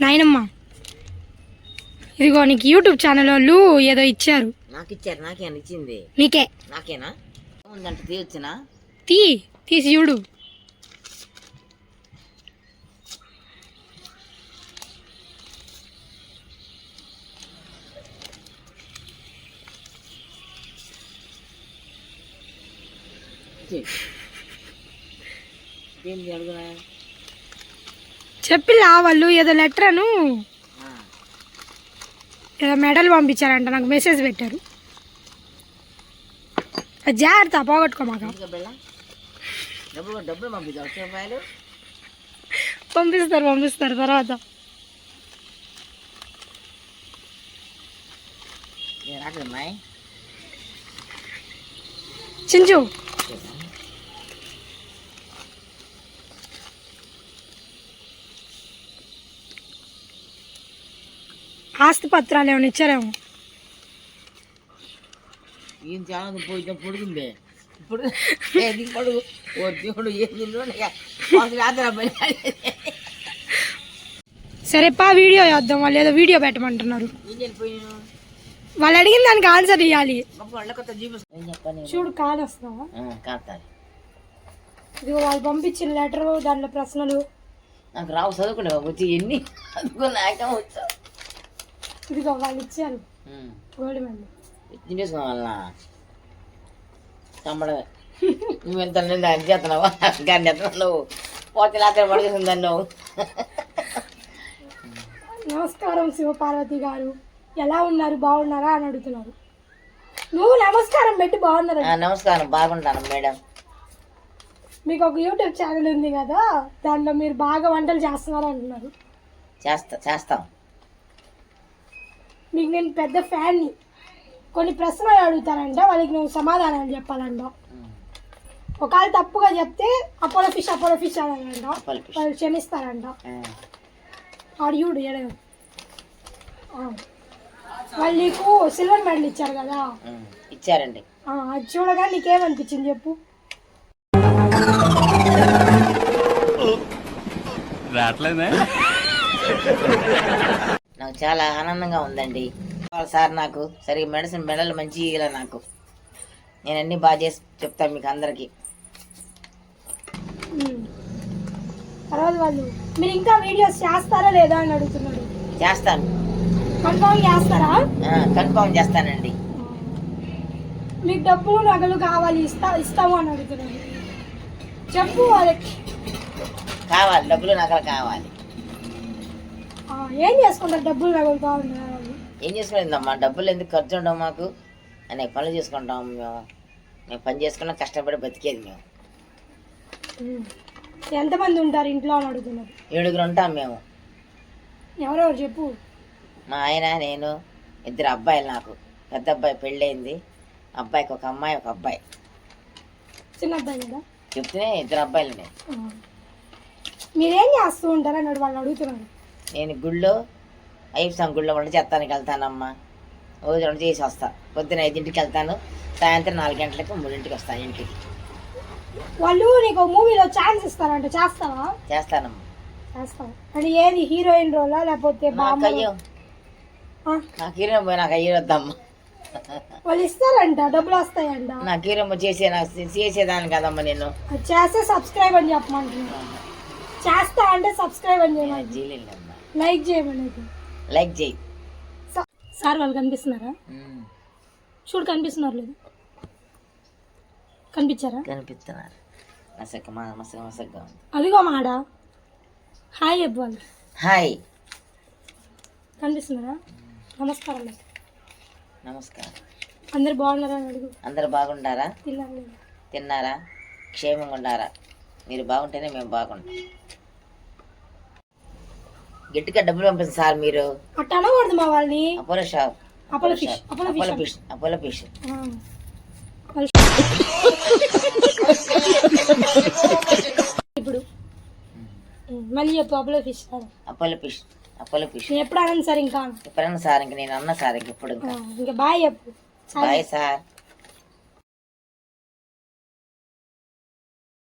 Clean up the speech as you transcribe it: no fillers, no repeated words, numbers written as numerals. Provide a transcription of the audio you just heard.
నాయనమ్మ ఇదిగో నీకు యూట్యూబ్ ఛానల్ వాళ్ళు ఏదో ఇచ్చారు. నాకు ఇచ్చారు. నాకేనా ఇచ్చింది? నీకే. నాకేనా ఉందంటే తీయొచ్చునా? తీసి చూడు. చెప్పిలా వాళ్ళు ఏదో లెటర్ అను ఏదో మెడల్ పంపించారంట, నాకు మెసేజ్ పెట్టారు. జాగ్రత్త పోగొట్టుకో మాకు. పంపిస్తారు తర్వాత. చించు ఆస్తి పత్రాలు ఏమైనా ఇచ్చారేమో. ఏం చాలా పొడుగుంది ఇప్పుడు. పొడుగు దేవుడు ఏం సరేపా వీడియో చేద్దాం. వాళ్ళు ఏదో వీడియో పెట్టమంటున్నారు. వాళ్ళు అడిగిన దానికి ఆన్సర్ ఇవ్వాలి. చూడు కాదు వస్తావా? ఇదిగో వాళ్ళు పంపించిన లెటర్, దాంట్లో ప్రశ్నలు. నాకు రావు చదువుకునే వచ్చి ఎన్ని వచ్చు. ఇదిగో వాళ్ళు ఇచ్చారు గోల్డ్ మెడల్. తినేసుకోవాలన్నా తమ్మడమే. నువ్వెంత అరిచేస్తున్నావా? గాన్ని ఎత్తున్నావు పోతే రాత్రి పడుతుందని నువ్వు. నమస్కారం శివపార్వతి గారు, ఎలా ఉన్నారు, బాగున్నారా అని అడుగుతున్నారు. నువ్వు నమస్కారం పెట్టి బాగున్నారు. నమస్కారం, బాగుంటాను మేడం. మీకు ఒక యూట్యూబ్ ఛానల్ ఉంది కదా, దాంట్లో మీరు బాగా వంటలు చేస్తున్నారు అంటున్నారు. చేస్తాం. మీకు నేను పెద్ద ఫ్యాన్ని. కొన్ని ప్రశ్నలు అడుగుతారంట, వాళ్ళకి నువ్వు సమాధానాలు చెప్పాలంట. ఒకవేళ తప్పుగా చెప్తే అపోలో ఫిష్ అనాలంట, వాళ్ళు క్షమిస్తారంట. అడియుడు ఎడగ వాళ్ళు నీకు సిల్వర్ మెడల్ ఇచ్చారు కదా. ఇచ్చారండి. అది చూడగా నీకేమనిపించింది చెప్పు. నాకు చాలా ఆనందంగా ఉందండి. సార్ నాకు సరిగ్గా మెడల్ మంచి ఇలా నాకు నేను అన్ని బాగా చేసి చెప్తాను మీకు అందరికి. తర్వాత వాళ్ళు మీరు ఇంకా వీడియోస్ చేస్తారా లేదా అని అడుగుతున్నారు. చేస్తాను. కన్ఫర్మ్ చేస్తారా? కన్ఫర్మ్ చేస్తానండి. మీకు డబ్బులు నగలు కావాలి, ఇస్తాము అని అడుగుతున్నారు. చెప్పు వాళ్ళకి. కావాలి, డబ్బులు నగలు కావాలి. ఏం చేసుకుంటారు డబ్బులు నగలు కావాలి? ఏం చేసుకునేదమ్మా, డబ్బులు ఎందుకు ఖర్చు ఉండవు మాకు? అనేక పనులు చేసుకుంటాము మేము పని చేసుకున్నా కష్టపడి బతికేది మేము. ఎంతమంది ఉంటారు ఇంట్లో అని అడుగుతున్నారు. 7 ఉంటాం మేము. ఎవరెవరు చెప్పు. మా ఆయన, నేను, 2 అబ్బాయిలు. నాకు పెద్ద అబ్బాయి పెళ్ళయింది. అబ్బాయికి ఒక అమ్మాయి, ఒక అబ్బాయి. చిన్న అబ్బాయి కదా చెప్తే 2 అబ్బాయిలు. మీరేం చేస్తూ ఉంటారు అన్నాడు వాళ్ళు అడుగుతున్నారు. నేను గుళ్ళో అయ్యప్ప గుళ్ళో వంట చేస్తానికి వెళ్తానమ్మా. రోజు వంట చేసి వస్తా. పొద్దున 5ంటికి వెళ్తాను, సాయంత్రం 4 గంటలకు 3ంటికి వస్తాను ఇంటికి. వాళ్ళు నీకు మూవీలో ఛాన్స్ ఇస్తారంట, చేస్తావా? చేస్తానమ్మా. చేస్తావా అంటే ఏది, హీరోయిన్ రోలా లేకపోతే? అయ్యో నాకు హీరోయిన్ పోయి నాకు అయ్యో వద్దమ్మా. వాళ్ళు ఇస్తారంట, డబ్బులు వస్తాయంట. నాకు హీరోయిన్ చేసేదాన్ని కదమ్మా. నేను చేస్తే సబ్స్క్రైబ్ అని చెప్పమంటున్నా. చేస్తా అంటే సబ్స్క్రైబ్ అని చేయమని, లైక్ చేయమని. లైక్ చేయి. సార్ వాళ్ళు కనిపిస్తున్నారా? చూడు కనిపిస్తున్నారు లేదు? కనిపించారా? కనిపిస్తున్నారు. మసగ్గా ఉంది. అదిగో మాడ. హాయ్ చెప్పు వాళ్ళు. హాయ్. కనిపిస్తున్నారా? నమస్కారం. నమస్కారం. అందరు బాగున్నారా అని అడుగు. అందరు బాగుంటారా? తిన్నారా? క్షేమంగా ఉండారా? మీరు బాగుంటేనే మేము బాగుంటాం. గట్టిగా డబ్బులు పంపిస్తారు సార్ మీరు. అట్లా అనకూడదు మా వాళ్ళని. Apollo shop, Apollo fish. ఇప్పుడు మళ్ళీ చెప్పు. Apollo fish. ఎప్పుడు అన్నాను సార్? ఇంకా ఎప్పుడన్నా సార్? ఇంక నేను అన్నా సార్. ఇంక ఇప్పుడు ఇంకా బాయ్ చెప్పు. Bye sir.